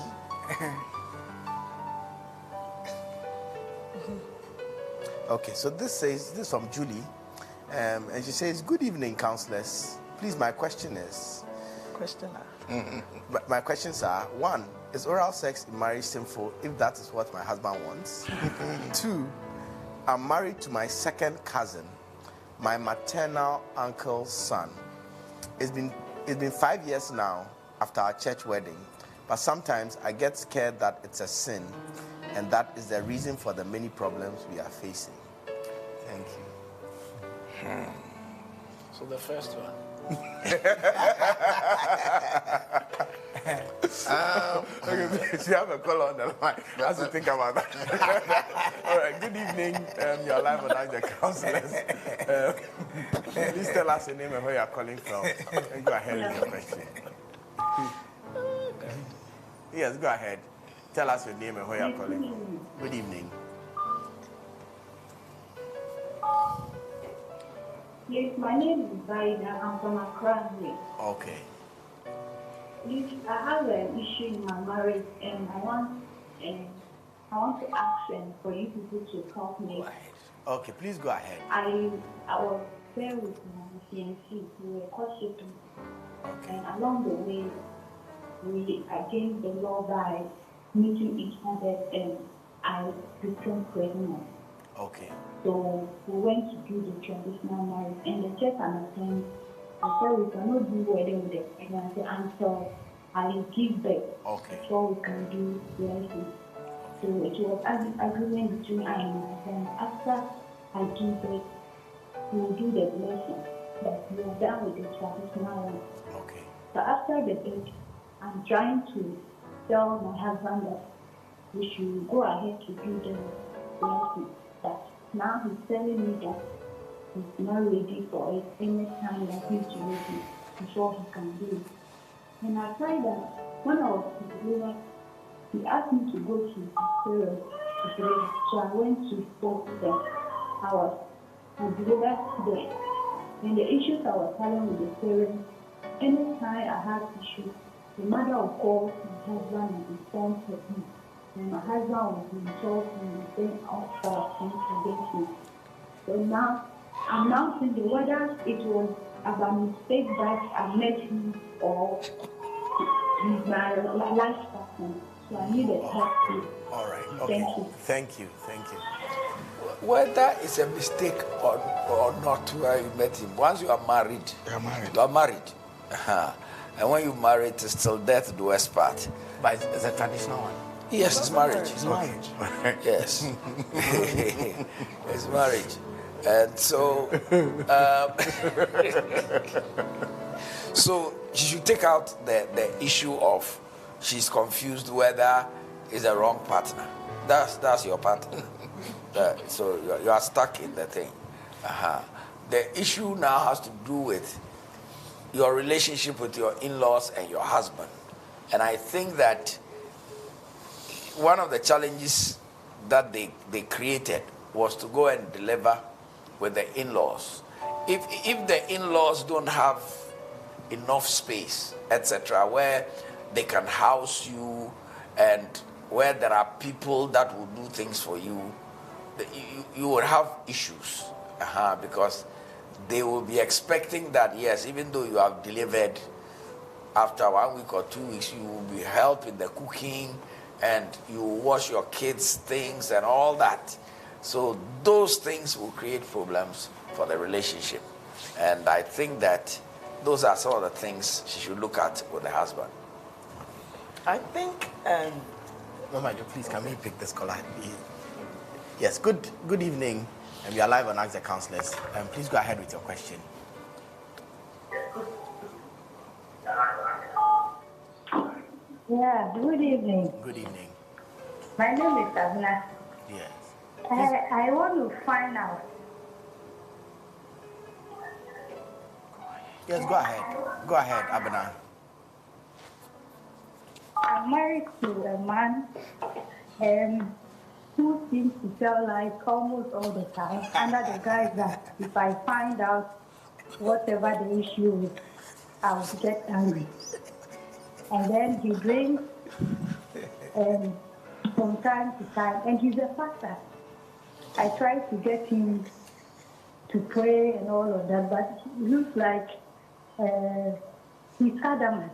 Okay, so this is from Julie, and she says, "Good evening, counselors. Please, my question is, my questions are: 1, is oral sex in marriage sinful if that is what my husband wants? 2, I'm married to my second cousin, my maternal uncle's son. It's been 5 years now after our church wedding, but sometimes I get scared that it's a sin, and that is the reason for the many problems we are facing. Thank you." So the first one. Okay, so you have a call on the line. I have to think about that. All right, good evening. You're live on Ask the Counsellors. Please tell us your name and where you're calling from. And go ahead with your question. Yes, go ahead. Tell us your name and where you're calling from. Good evening. Yes, my name is Zaida. I'm from Accra. Okay. Please, I have an issue in my marriage, and I want to ask for you people to help me. Okay, please go ahead. I was there with my fiancé. We were courtshiping, and along the way, we against the law by meeting each other, and I became pregnant. Okay. So we went to do the traditional marriage, and the church understands. I said we cannot do wedding with the pregnancy until I give birth. Okay. Before we can do blessing. So it was an agreement between I and my husband. After I give birth, we will do the blessing. But we are done with the traditional one. Okay. So after the birth, I'm trying to tell my husband that we should go ahead to do the blessing. But now he's telling me that he's not ready for it. Any time that he's ready before he can do it. And I tried that when I was in the he asked me to go to his parents to pray. So I went to both them. I was delivered there. And the issues I was having with the parents, anytime I had issues, the mother would call my husband and inform him. And my husband was involved in the thing of against me. So now, I'm now thinking whether it was about mistake that I met him or he's my life partner. So I needed help too. All right. Okay. Thank you. Thank you. Whether it's a mistake or not where you met him, once you are married, you are married. And when you marry, it's still death do us part. But it's a traditional one. Yes, it's marriage. It's marriage. Yes. It's marriage. And so, so you should take out the issue of she's confused whether it's a wrong partner. That's your partner. So you are stuck in the thing. The issue now has to do with your relationship with your in-laws and your husband. And I think that one of the challenges that they created was to go and deliver with the in-laws. If the in-laws don't have enough space, etc., where they can house you and where there are people that will do things for you, you will have issues because they will be expecting that, yes, even though you have delivered, after 1 week or 2 weeks, you will be helping the cooking and you will wash your kids' things and all that. So those things will create problems for the relationship. And I think that those are some of the things she should look at with the husband. I think, Mama, please, can we pick this caller? Yes, good evening. And we are live on Ask the Counsellors. Please go ahead with your question. Yeah, good evening. Good evening. My name is Abna. Yes. I want to find out. Yes, go ahead. Go ahead, Abna. I'm married to a man who seems to tell lies almost all the time, under the guise that if I find out whatever the issue is, I would get angry. And then he drinks from time to time, and he's a pastor. I try to get him to pray and all of that, but it looks like he's adamant.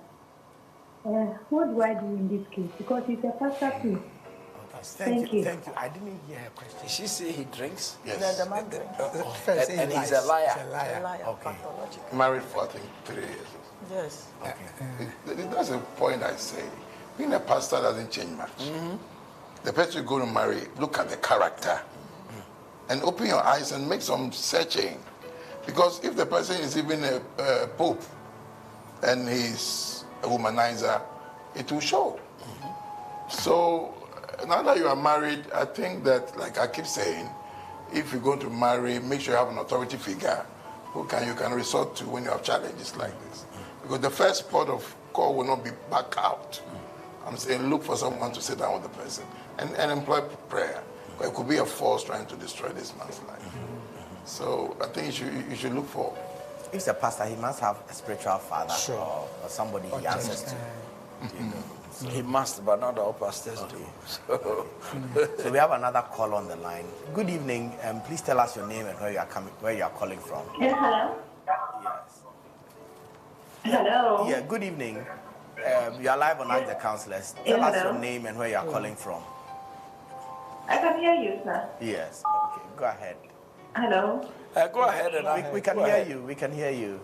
What do I do in this case? Because he's a pastor too. Thank you. Thank you. I didn't hear her question. Did she say he drinks? Yes. The man drinks. And he's a liar. A liar, Okay. pathological. Married for, I think, 3 years. Yes. Okay. That's a point I say. Being a pastor doesn't change much. The person you're going to marry, look at the character and open your eyes and make some searching. Because if the person is even a pope and he's a womanizer, it will show. So now that you are married, I think that, like I keep saying, if you're going to marry, make sure you have an authority figure who you can resort to when you have challenges like this. Because the first port of call will not be back out. I'm saying look for someone to sit down with the person and employ prayer. But it could be a force trying to destroy this man's life. So I think you should look for. If he's a pastor, he must have a spiritual father or somebody he answers to. You know. He must, but not all pastors do. So we have another call on the line. Good evening. Please tell us your name and where you are calling from. Yes, hello? Yes. Hello? Yeah, good evening. You are live on Ask the Counsellors. Tell us your name and where you are calling from. I can hear you, sir. Yes. Okay, go ahead. Hello? Go ahead and We can hear you. We can hear you.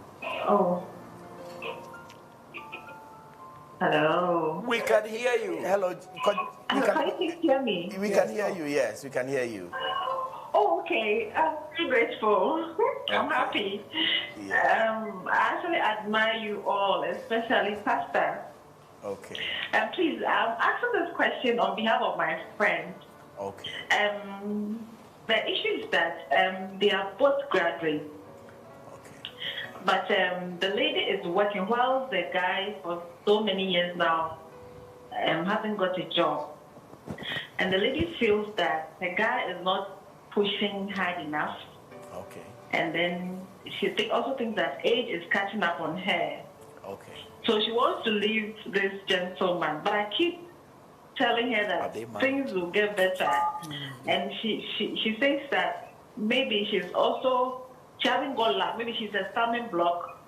Oh. Hello? We can hear you. Hello. Can you hear me? We can hear you. Yes, we can hear you. Oh, okay. I'm very grateful. I'm happy. Yeah. I actually admire you all, especially Pastor. Okay. Please, I'm asking this question on behalf of my friend. Okay. The issue is that they are both graduates. Okay. But the lady is working while the guy for so many years now hasn't got a job. And the lady feels that the guy is not pushing hard enough. Okay. And then she also thinks that age is catching up on her. Okay. So she wants to leave this gentleman. But I keep telling her that things will get better. And she says that maybe she hasn't got luck. Maybe she's a stumbling block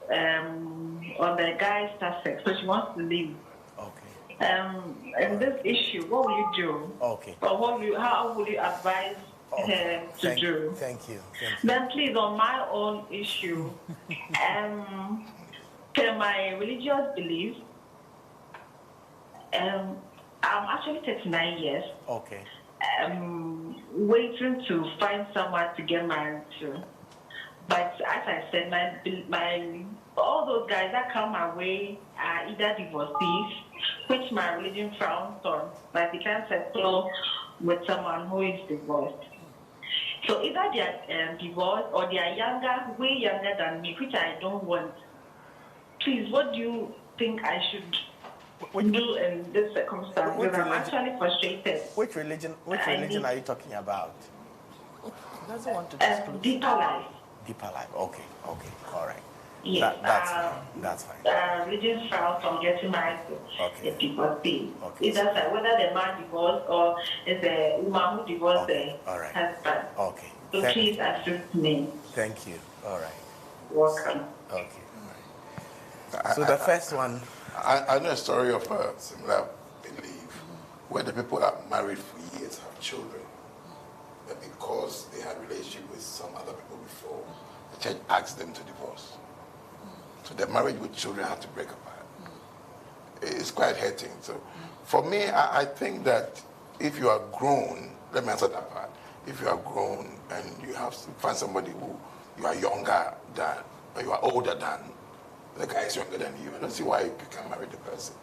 on the guy's success. So she wants to leave. Okay. And this issue, what will you do? Okay. Or how will you advise her to do? Thank you. Then please, on my own issue, per my religious belief, I'm actually 39 years. Okay. Waiting to find someone to get married to. But as I said, all those guys that come my way are either divorcees, which my religion frowns on. Like you can't settle with someone who is divorced. So either they are divorced or they are younger, way younger than me, which I don't want. Please, what do you think I should do in this circumstance? Because I'm actually frustrated. Which religion are you talking about? He doesn't want to disclose. Deeper life. Deeper life. Okay. All right. Yes. That's fine. Religious frowns on getting married to a divorcee. Okay. It's just like whether the man divorced or it's a woman who divorced the husband. Okay. So please assist me. Thank you. All right. Welcome. Okay. All right. So the first one. I know a story of a similar belief where the people are married for years, have children, but because they had relationship with some other people before, the church asked them to divorce. So the marriage with children had to break apart. It's quite hurting. So for me, I think that if you are grown, let me answer that part. If you are grown and you have to find somebody who you are younger than, or you are older than, the guy is younger than you, I don't see why you can't marry the person.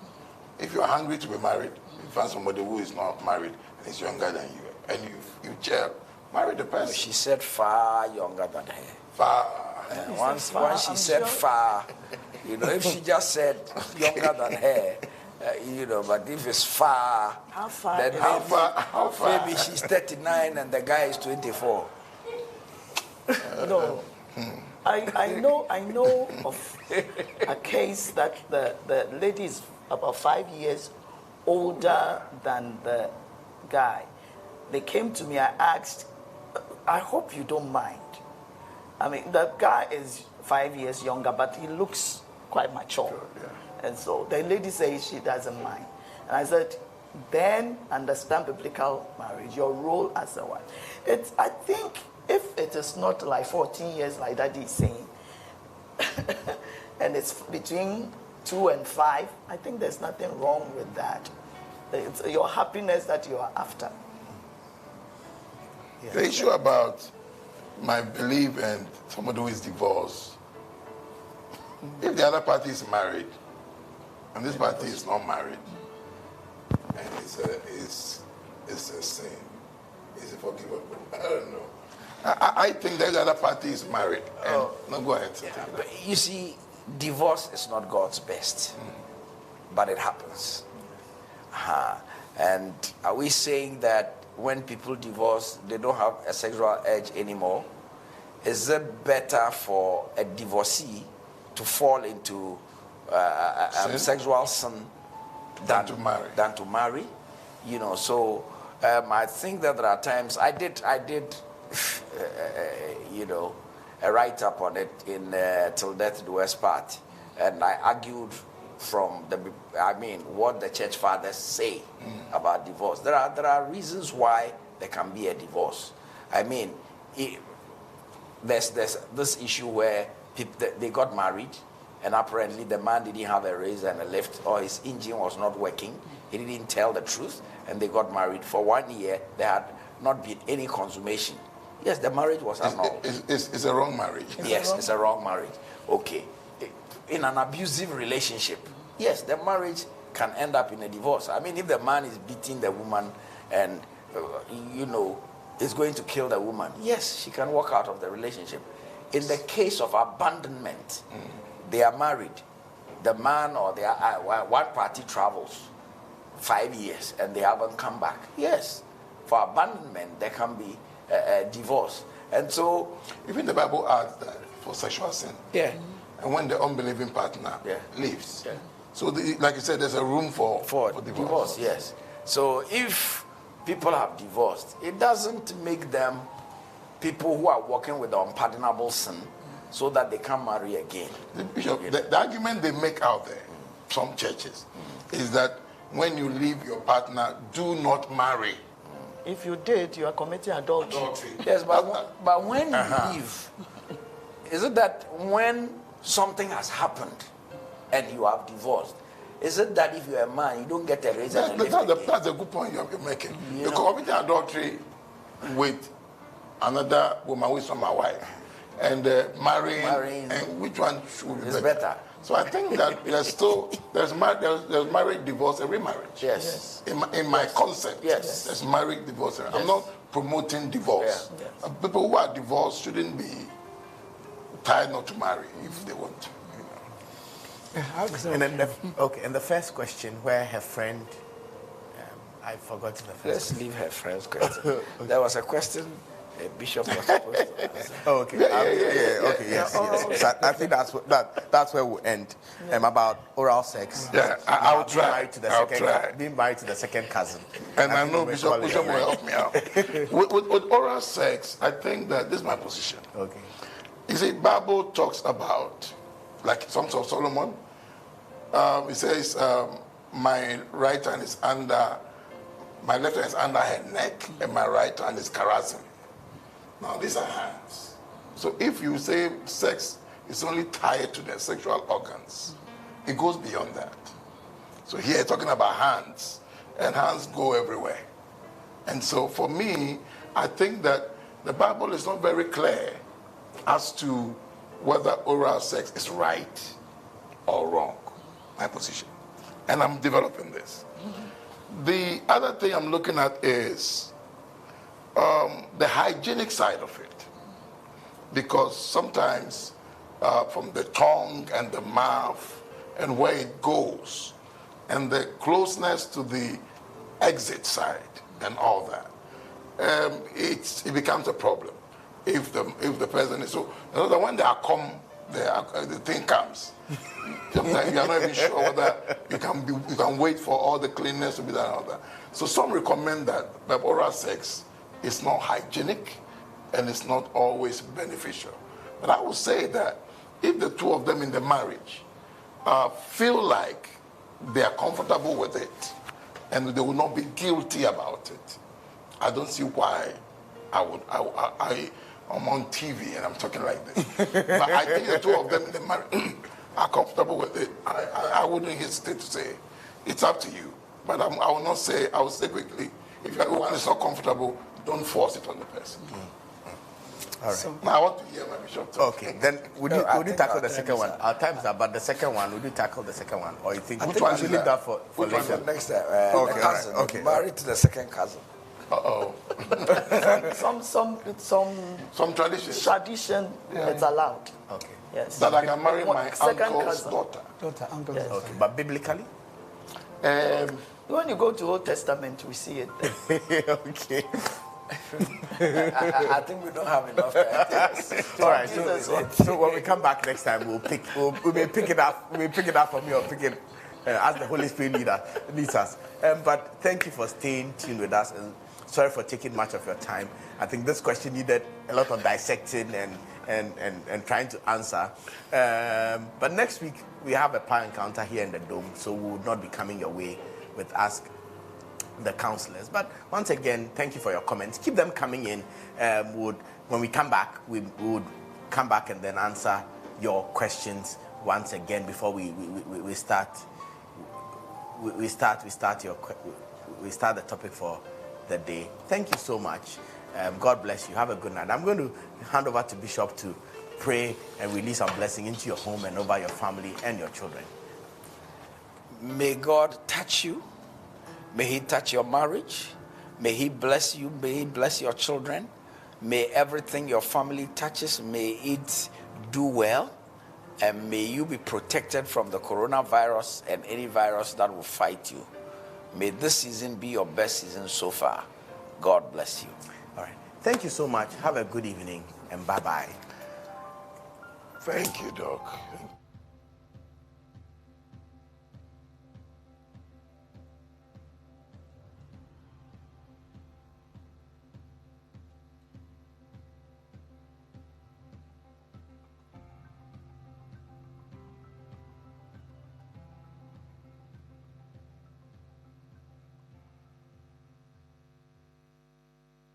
If you are hungry to be married, you find somebody who is not married and is younger than you, and you gel, marry the person. She said far younger than her. Far. Once she said far, if she just said younger than her, but if it's far, How far? then How far? maybe she's 39 and the guy is 24. No. I know of a case that the lady is about 5 years older than the guy. They came to me, I asked, I hope you don't mind. I mean, the guy is 5 years younger, but he looks quite mature. Sure, yeah. And so the lady says she doesn't mind. And I said, then understand biblical marriage, your role as a wife. I think if it is not like 14 years like Daddy is saying, and it's between 2 and 5, I think there's nothing wrong with that. It's your happiness that you are after. Yeah. The issue about my belief and somebody who is divorced, if the other party is married and this party is not married, and it's a sin, is it forgivable? I don't know. I think that the other party is married. And, no, go ahead. Yeah, but you see, divorce is not God's best, but it happens. And are we saying that when people divorce, they don't have a sexual urge anymore? Is it better for a divorcee to fall into sexual sin than to marry? You know, so I think that there are times I did you know, a write-up on it in Till Death Do Us Part, and I argued from what the church fathers say about divorce. There are reasons why there can be a divorce. I mean, there's this issue where they got married, and apparently the man didn't have a raise and a lift, or his engine was not working. He didn't tell the truth, and they got married. For 1 year, there had not been any consummation. Yes, the marriage was annulled. It's a wrong marriage. Yes, it's a wrong marriage. Okay. In an abusive relationship, yes, the marriage can end up in a divorce. I mean, if the man is beating the woman and, is going to kill the woman, yes, she can walk out of the relationship. In the case of abandonment, they are married. The man or one party travels 5 years and they haven't come back. Yes, for abandonment, there can be a divorce. And so, even the Bible adds that for sexual sin. Yeah. And when the unbelieving partner leaves. Yeah. So, like you said, there's a room for divorce. Yes. So, if people have divorced, it doesn't make them people who are walking with the unpardonable sin so that they can't marry again. The argument they make out there, some churches, is that when you leave your partner, do not marry. If you did, you are committing adultery. Yes, but when you leave, is it that when something has happened and you have divorced, is it that if you're a man, you don't get a raise? That's a good point you're making. You're committing adultery with another woman who is not my wife, and marrying, and which one should be better? So I think that there's marriage, divorce, and remarriage. Yes. In my concept, yes, there's marriage, divorce. Yes. I'm not promoting divorce. Yeah. Yes. People who are divorced shouldn't be tied not to marry if they want to. And then and the first question, where her friend, I forgot the first. Let's leave her friend's question. There was a question. Bishop was supposed to answer. Okay. Yes. So I think that's where we'll end. About oral sex. Yeah, I'll try. Being married to the second cousin. And I know Bishop will help me out. with oral sex, I think that this is my position. Okay. You see, Bible talks about, like Songs of Solomon, it says, my right hand is under, my left hand is under her neck, and my right hand is caressing. Now, these are hands. So if you say sex is only tied to the sexual organs, it goes beyond that. So here it's talking about hands, and hands go everywhere. And so for me, I think that the Bible is not very clear as to whether oral sex is right or wrong, my position. And I'm developing this. The other thing I'm looking at is the hygienic side of it, because sometimes from the tongue and the mouth and where it goes and the closeness to the exit side and all that, it becomes a problem. if the person is so. When they are come, the thing comes. Sometimes you are not even sure whether you can wait for all the cleanness to be done and all that. So some recommend that oral sex is not hygienic and it's not always beneficial. But I would say that if the two of them in the marriage feel like they are comfortable with it and they will not be guilty about it, I don't see why I'm on TV and I'm talking like this. But I think the two of them in the marriage are comfortable with it. I wouldn't hesitate to say it's up to you. But I will not say, I will say quickly, if everyone is not comfortable, don't force it on the person. All right. So, now I want to hear my bishop talk. Okay, then would you tackle the second one? Our time's up, but the second one, would you tackle the second one? Or you think which one should leave that for later? Next time. Okay, cousin, all right, okay. Married to the second cousin. Uh-oh. some tradition. It's allowed. Okay. Yes. That I can marry my uncle's cousin. daughter. Uncle's Yes. daughter. Okay, but biblically? When you go to Old Testament, we see it there. Okay. I think we don't have enough time. All right. So when we come back next time, we may pick it up. We may pick it up from you or pick it as the Holy Spirit leads us. But thank you for staying tuned with us, and sorry for taking much of your time. I think this question needed a lot of dissecting and trying to answer. But next week we have a power encounter here in the Dome, so we will not be coming your way with Ask the Counselors. But once again, thank you for your comments. Keep them coming in. When we come back, we would come back and then answer your questions once again before we start. We start the topic for the day. Thank you so much. God bless you. Have a good night. I'm going to hand over to Bishop to pray and release our blessing into your home and over your family and your children. May God touch you. May He touch your marriage. May He bless you. May He bless your children. May everything your family touches, may it do well. And may you be protected from the coronavirus and any virus that will fight you. May this season be your best season so far. God bless you. All right. Thank you so much. Have a good evening and bye-bye. Thank you, Doc.